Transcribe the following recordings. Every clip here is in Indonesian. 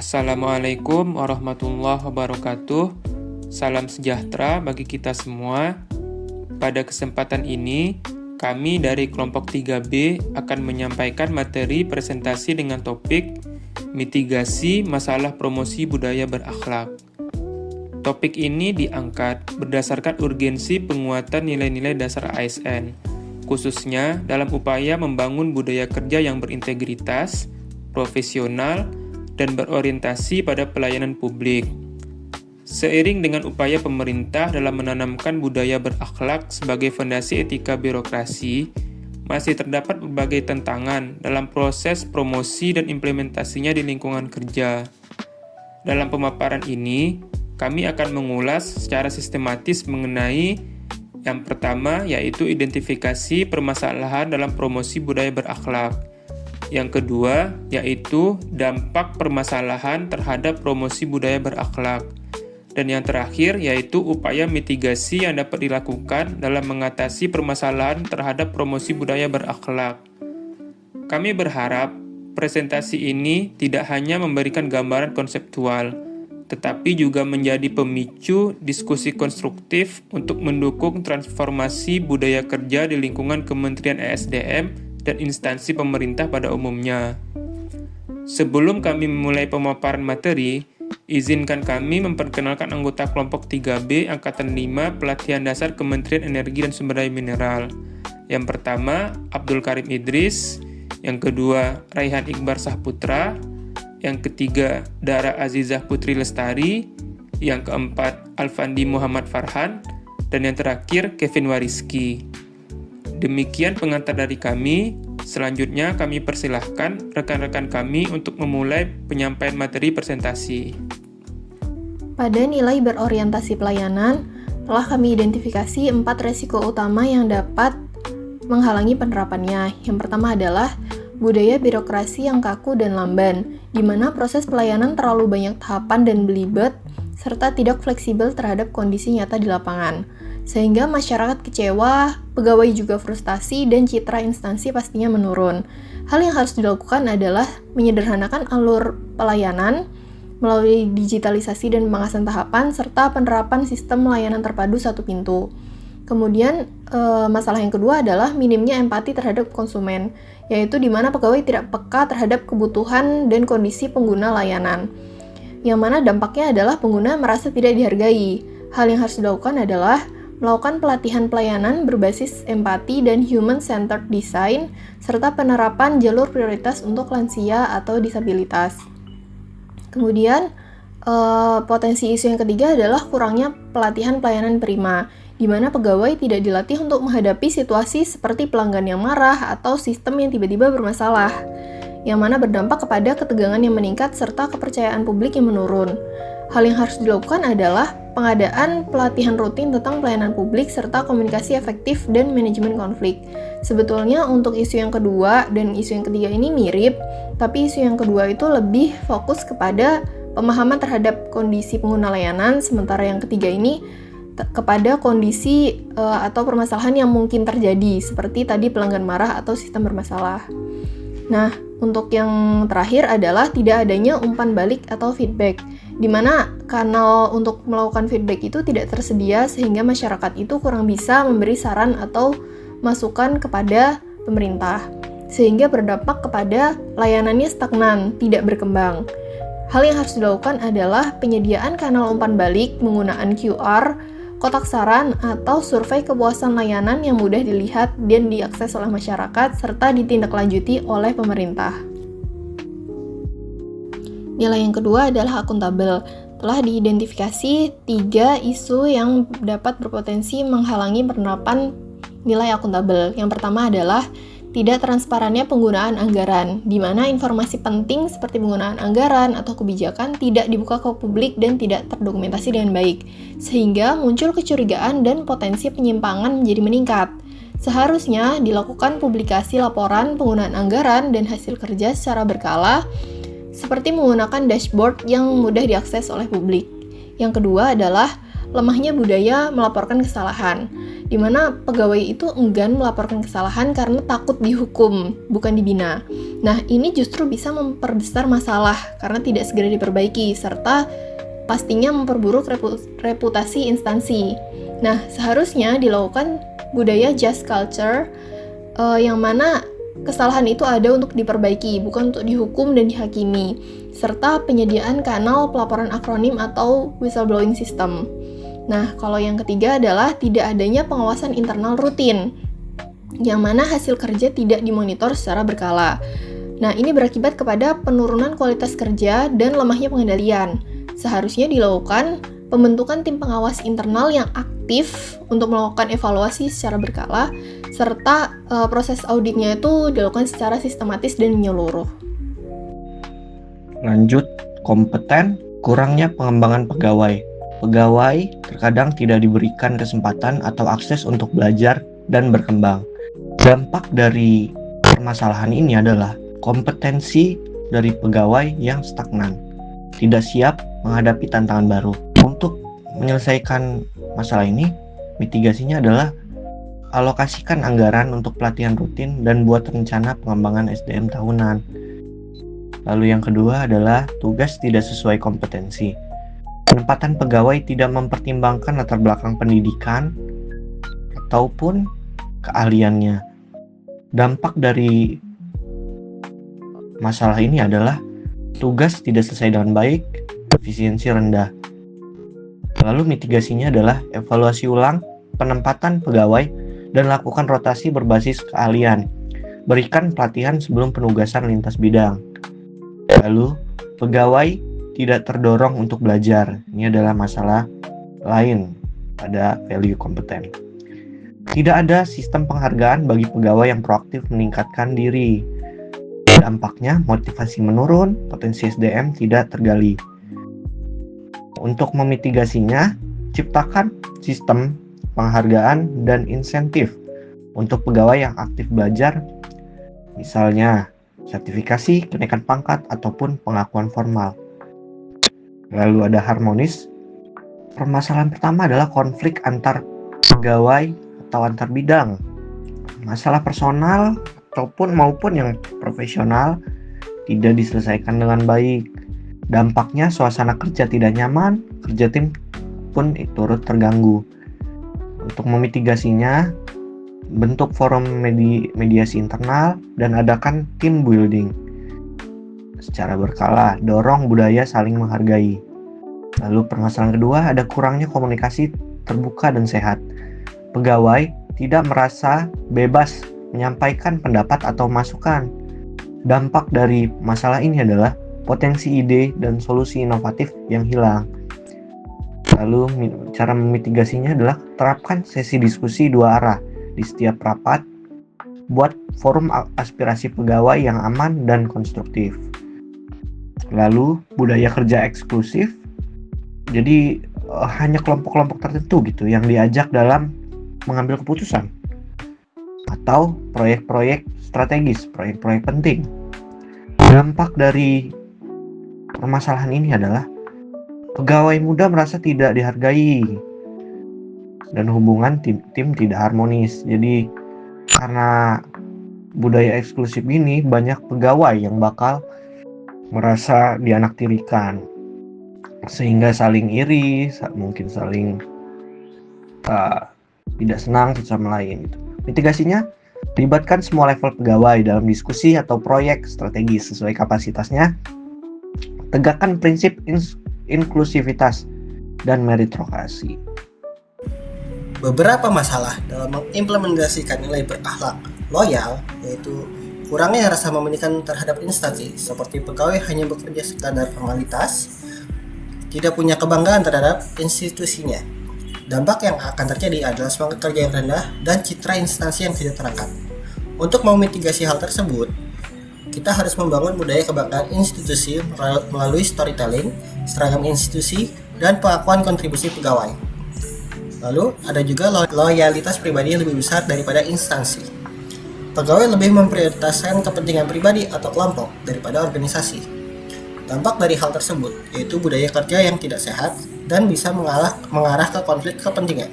Assalamualaikum warahmatullahi wabarakatuh. Salam sejahtera bagi kita semua. Pada kesempatan ini, kami dari kelompok 3B akan menyampaikan materi presentasi dengan topik mitigasi masalah promosi budaya berakhlak. Topik ini diangkat berdasarkan urgensi penguatan nilai-nilai dasar ASN, khususnya dalam upaya membangun budaya kerja yang berintegritas, profesional, dan berorientasi pada pelayanan publik. Seiring dengan upaya pemerintah dalam menanamkan budaya berakhlak sebagai fondasi etika birokrasi, masih terdapat berbagai tantangan dalam proses promosi dan implementasinya di lingkungan kerja. Dalam pemaparan ini, kami akan mengulas secara sistematis mengenai yang pertama, yaitu identifikasi permasalahan dalam promosi budaya berakhlak. Yang kedua, yaitu dampak permasalahan terhadap promosi budaya berakhlak. Dan yang terakhir, yaitu upaya mitigasi yang dapat dilakukan dalam mengatasi permasalahan terhadap promosi budaya berakhlak. Kami berharap presentasi ini tidak hanya memberikan gambaran konseptual, tetapi juga menjadi pemicu diskusi konstruktif untuk mendukung transformasi budaya kerja di lingkungan Kementerian ESDM dan instansi pemerintah pada umumnya. Sebelum kami memulai pemaparan materi, izinkan kami memperkenalkan anggota kelompok 3B Angkatan 5 Pelatihan Dasar Kementerian Energi dan Sumber Daya Mineral. Yang pertama, Abdul Karim Idris. Yang kedua, Raihan Iqbar Sahputra. Yang ketiga, Dara Azizah Putri Lestari. Yang keempat, Alfandi Muhammad Farhan. Dan yang terakhir, Kevin Wariski. Demikian pengantar dari kami. Selanjutnya kami persilahkan rekan-rekan kami untuk memulai penyampaian materi presentasi. Pada nilai berorientasi pelayanan, telah kami identifikasi 4 resiko utama yang dapat menghalangi penerapannya. Yang pertama adalah budaya birokrasi yang kaku dan lamban, di mana proses pelayanan terlalu banyak tahapan dan belibet, serta tidak fleksibel terhadap kondisi nyata di lapangan. Sehingga masyarakat kecewa, pegawai juga frustasi, dan citra instansi pastinya menurun. Hal yang harus dilakukan adalah menyederhanakan alur pelayanan melalui digitalisasi dan pemangkasan tahapan, serta penerapan sistem layanan terpadu satu pintu. Kemudian, masalah yang kedua adalah minimnya empati terhadap konsumen, yaitu di mana pegawai tidak peka terhadap kebutuhan dan kondisi pengguna layanan. Yang mana dampaknya adalah pengguna merasa tidak dihargai. Hal yang harus dilakukan adalah melakukan pelatihan pelayanan berbasis empati dan human-centered design, serta penerapan jalur prioritas untuk lansia atau disabilitas. Kemudian, potensi isu yang ketiga adalah kurangnya pelatihan pelayanan prima, di mana pegawai tidak dilatih untuk menghadapi situasi seperti pelanggan yang marah atau sistem yang tiba-tiba bermasalah, yang mana berdampak kepada ketegangan yang meningkat serta kepercayaan publik yang menurun. Hal yang harus dilakukan adalah pengadaan pelatihan rutin tentang pelayanan publik serta komunikasi efektif dan manajemen konflik. Sebetulnya untuk isu yang kedua dan isu yang ketiga ini mirip, tapi isu yang kedua itu lebih fokus kepada pemahaman terhadap kondisi pengguna layanan, sementara yang ketiga ini kepada kondisi atau permasalahan yang mungkin terjadi, seperti tadi pelanggan marah atau sistem bermasalah. Nah, untuk yang terakhir adalah tidak adanya umpan balik atau feedback, di mana kanal untuk melakukan feedback itu tidak tersedia sehingga masyarakat itu kurang bisa memberi saran atau masukan kepada pemerintah, sehingga berdampak kepada layanannya stagnan, tidak berkembang. Hal yang harus dilakukan adalah penyediaan kanal umpan balik menggunakan QR, kotak saran, atau survei kepuasan layanan yang mudah dilihat dan diakses oleh masyarakat, serta ditindaklanjuti oleh pemerintah. Nilai yang kedua adalah akuntabel. Telah diidentifikasi 3 isu yang dapat berpotensi menghalangi penerapan nilai akuntabel. Yang pertama adalah tidak transparannya penggunaan anggaran, di mana informasi penting seperti penggunaan anggaran atau kebijakan tidak dibuka ke publik dan tidak terdokumentasi dengan baik, sehingga muncul kecurigaan dan potensi penyimpangan menjadi meningkat. Seharusnya dilakukan publikasi laporan penggunaan anggaran dan hasil kerja secara berkala, seperti menggunakan dashboard yang mudah diakses oleh publik. Yang kedua adalah lemahnya budaya melaporkan kesalahan, di mana pegawai itu enggan melaporkan kesalahan karena takut dihukum, bukan dibina. Nah, ini justru bisa memperbesar masalah karena tidak segera diperbaiki, serta pastinya memperburuk reputasi instansi. Nah, seharusnya dilakukan budaya just culture, yang mana kesalahan itu ada untuk diperbaiki, bukan untuk dihukum dan dihakimi, serta penyediaan kanal pelaporan akronim atau whistleblowing system. Nah, kalau yang ketiga adalah tidak adanya pengawasan internal rutin, yang mana hasil kerja tidak dimonitor secara berkala. Nah, ini berakibat kepada penurunan kualitas kerja dan lemahnya pengendalian. Seharusnya dilakukan pembentukan tim pengawas internal yang aktif untuk melakukan evaluasi secara berkala, serta proses auditnya itu dilakukan secara sistematis dan menyeluruh. Lanjut, kompeten, kurangnya pengembangan pegawai. Pegawai terkadang tidak diberikan kesempatan atau akses untuk belajar dan berkembang. Dampak dari permasalahan ini adalah kompetensi dari pegawai yang stagnan, tidak siap menghadapi tantangan baru. Untuk menyelesaikan masalah ini, mitigasinya adalah alokasikan anggaran untuk pelatihan rutin dan buat rencana pengembangan SDM tahunan. Lalu yang kedua adalah tugas tidak sesuai kompetensi. Penempatan pegawai tidak mempertimbangkan latar belakang pendidikan ataupun keahliannya. Dampak dari masalah ini adalah tugas tidak selesai dengan baik, efisiensi rendah. Lalu mitigasinya adalah evaluasi ulang penempatan pegawai dan lakukan rotasi berbasis keahlian. Berikan pelatihan sebelum penugasan lintas bidang. Lalu, pegawai tidak terdorong untuk belajar. Ini adalah masalah lain pada value kompeten. Tidak ada sistem penghargaan bagi pegawai yang proaktif meningkatkan diri. Dampaknya, motivasi menurun, potensi SDM tidak tergali. Untuk memitigasinya, ciptakan sistem penghargaan dan insentif untuk pegawai yang aktif belajar, misalnya sertifikasi, kenaikan pangkat, ataupun pengakuan formal. Lalu ada harmonis. Permasalahan pertama adalah konflik antar pegawai atau antar bidang. Masalah personal maupun yang profesional tidak diselesaikan dengan baik. Dampaknya suasana kerja tidak nyaman, kerja tim pun turut terganggu. Untuk memitigasinya, bentuk forum mediasi internal dan adakan team building. Secara berkala, dorong budaya saling menghargai. Lalu permasalahan kedua, ada kurangnya komunikasi terbuka dan sehat. Pegawai tidak merasa bebas menyampaikan pendapat atau masukan. Dampak dari masalah ini adalah potensi ide dan solusi inovatif yang hilang. Lalu cara memitigasinya adalah terapkan sesi diskusi dua arah di setiap rapat, buat forum aspirasi pegawai yang aman dan konstruktif. Lalu budaya kerja eksklusif, jadi hanya kelompok-kelompok tertentu gitu yang diajak dalam mengambil keputusan atau proyek-proyek strategis, proyek-proyek penting. Dampak dari permasalahan ini adalah pegawai muda merasa tidak dihargai dan hubungan tim tidak harmonis. Jadi karena budaya eksklusif ini, banyak pegawai yang bakal merasa dianaktirikan, sehingga saling iri, mungkin saling tidak senang satu sama lain. Mitigasinya, libatkan semua level pegawai dalam diskusi atau proyek strategis sesuai kapasitasnya. Tegakkan prinsip inklusivitas dan meritokrasi. Beberapa masalah dalam mengimplementasikan nilai berakhlak loyal, yaitu kurangnya rasa memilikan terhadap instansi, seperti pegawai hanya bekerja sekadar formalitas, tidak punya kebanggaan terhadap institusinya. Dampak yang akan terjadi adalah semangat kerja yang rendah dan citra instansi yang tidak terangkat. Untuk memitigasi hal tersebut, kita harus membangun budaya kebanggaan institusi melalui storytelling, seragam institusi, dan pengakuan kontribusi pegawai. Lalu, ada juga loyalitas pribadi yang lebih besar daripada instansi. Pegawai lebih memprioritaskan kepentingan pribadi atau kelompok daripada organisasi. Dampak dari hal tersebut yaitu budaya kerja yang tidak sehat dan bisa mengarah ke konflik kepentingan.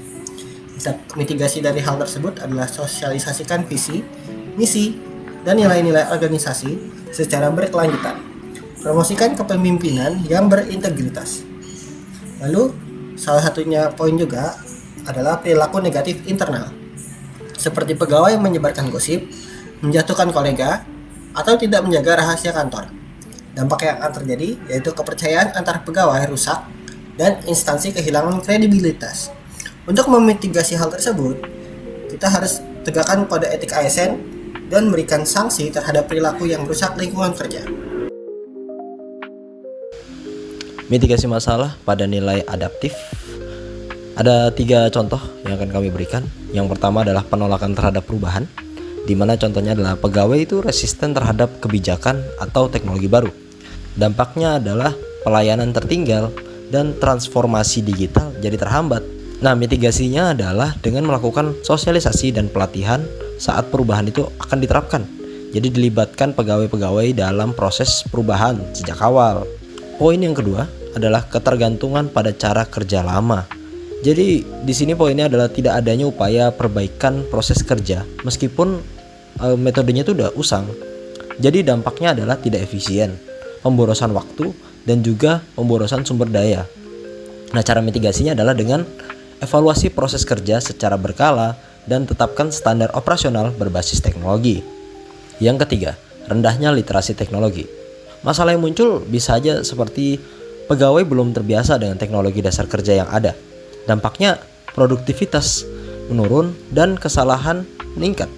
Mitigasi dari hal tersebut adalah sosialisasikan visi, misi, dan nilai-nilai organisasi secara berkelanjutan. Promosikan kepemimpinan yang berintegritas. Lalu, salah satunya poin juga adalah perilaku negatif internal, seperti pegawai yang menyebarkan gosip, menjatuhkan kolega, atau tidak menjaga rahasia kantor. Dampak yang akan terjadi yaitu kepercayaan antar pegawai rusak dan instansi kehilangan kredibilitas. Untuk memitigasi hal tersebut, kita harus tegakkan kode etik ASN dan berikan sanksi terhadap perilaku yang merusak lingkungan kerja. Mitigasi masalah pada nilai adaptif. Ada 3 contoh yang akan kami berikan. Yang pertama adalah penolakan terhadap perubahan, di mana contohnya adalah pegawai itu resisten terhadap kebijakan atau teknologi baru. Dampaknya adalah pelayanan tertinggal dan transformasi digital jadi terhambat. Nah, mitigasinya adalah dengan melakukan sosialisasi dan pelatihan saat perubahan itu akan diterapkan. Jadi dilibatkan pegawai-pegawai dalam proses perubahan sejak awal. Poin yang kedua adalah ketergantungan pada cara kerja lama. Jadi di sini poinnya adalah tidak adanya upaya perbaikan proses kerja meskipun metodenya itu udah usang. Jadi dampaknya adalah tidak efisien, pemborosan waktu, dan juga pemborosan sumber daya. Nah, cara mitigasinya adalah dengan evaluasi proses kerja secara berkala dan tetapkan standar operasional berbasis teknologi. Yang ketiga, rendahnya literasi teknologi. Masalah yang muncul bisa saja seperti pegawai belum terbiasa dengan teknologi dasar kerja yang ada. Dampaknya produktivitas menurun dan kesalahan meningkat.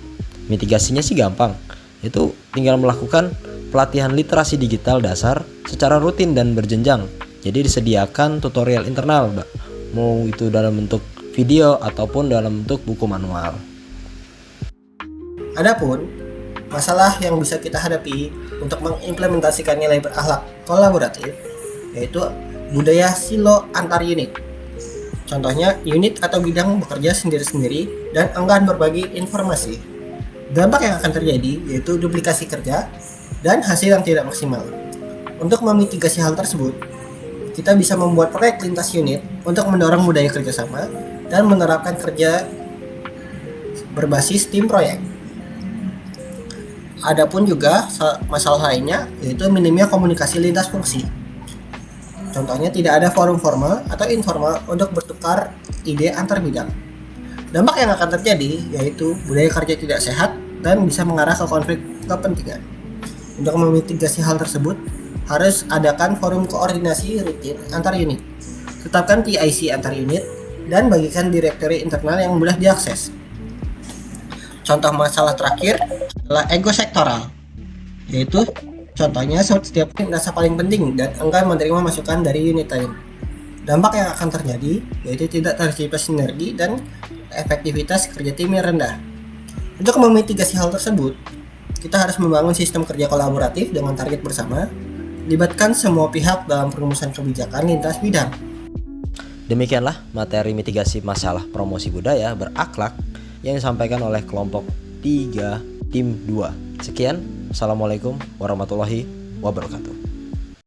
Mitigasinya sih gampang, itu tinggal melakukan pelatihan literasi digital dasar secara rutin dan berjenjang. Jadi disediakan tutorial internal, Mbak. Mau itu dalam bentuk video ataupun dalam bentuk buku manual. Adapun masalah yang bisa kita hadapi untuk mengimplementasikan nilai berakhlak kolaboratif yaitu budaya silo antar unit. Contohnya, unit atau bidang bekerja sendiri-sendiri dan enggan berbagi informasi. Dampak yang akan terjadi yaitu duplikasi kerja dan hasil yang tidak maksimal. Untuk memitigasi hal tersebut, kita bisa membuat proyek lintas unit untuk mendorong budaya kerjasama dan menerapkan kerja berbasis tim proyek. Adapun juga masalah lainnya yaitu minimnya komunikasi lintas fungsi. Contohnya tidak ada forum formal atau informal untuk bertukar ide antar bidang. Dampak yang akan terjadi yaitu budaya kerja tidak sehat dan bisa mengarah ke konflik kepentingan. Untuk memitigasi hal tersebut, harus adakan forum koordinasi rutin antar unit, tetapkan PIC antar unit, dan bagikan direktori internal yang mudah diakses. Contoh masalah terakhir adalah ego sektoral, yaitu contohnya setiap unit merasa paling penting dan enggan menerima masukan dari unit lain. Dampak yang akan terjadi yaitu tidak tercipta sinergi dan efektivitas kerja tim yang rendah. Untuk memitigasi hal tersebut, kita harus membangun sistem kerja kolaboratif dengan target bersama, libatkan semua pihak dalam perumusan kebijakan lintas bidang. Demikianlah materi mitigasi masalah promosi budaya berakhlak yang disampaikan oleh kelompok 3 tim 2. Sekian, Assalamualaikum warahmatullahi wabarakatuh.